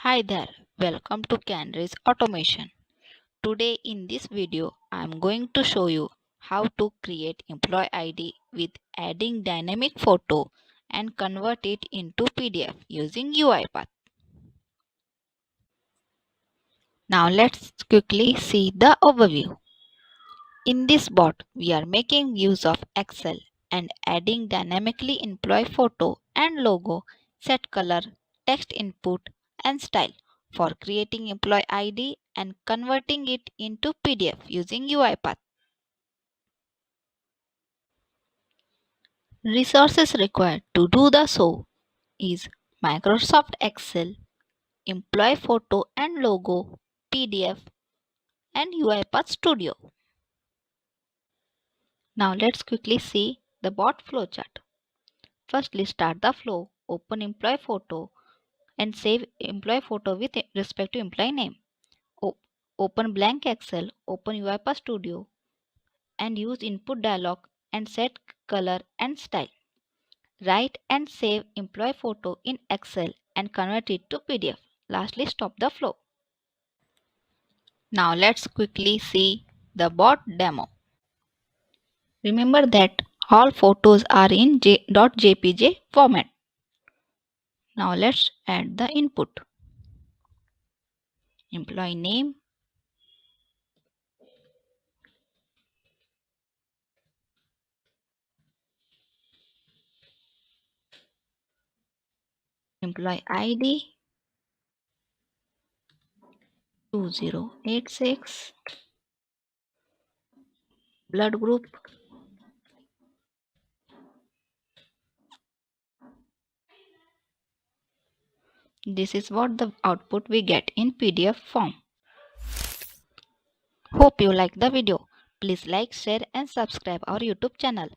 Hi there, welcome to Canarys Automation. Today in this video, I am going to show you how to create employee ID with adding dynamic photo and convert it into PDF using UiPath. Now let's quickly see the overview. In this bot, we are making use of Excel and adding dynamically employee photo and logo, set color, text input, and style for creating employee ID and converting it into PDF using UiPath. Resources required to do the so is Microsoft Excel, employee photo and logo, PDF, and UiPath Studio. Now let's quickly see the bot flowchart. Firstly, start the flow, open employee photo and save employee photo with respect to employee name. Open blank Excel, open UiPath Studio and use input dialog and set color and style. Write and save employee photo in Excel and convert it to PDF. Lastly, stop the flow. Now let's quickly see the bot demo. Remember that all photos are in .jpg format. Now let's add the input. Employee name, employee ID 2086, blood group, this is what the output we get in PDF form. Hope you like the video. Please like, share and subscribe our YouTube channel.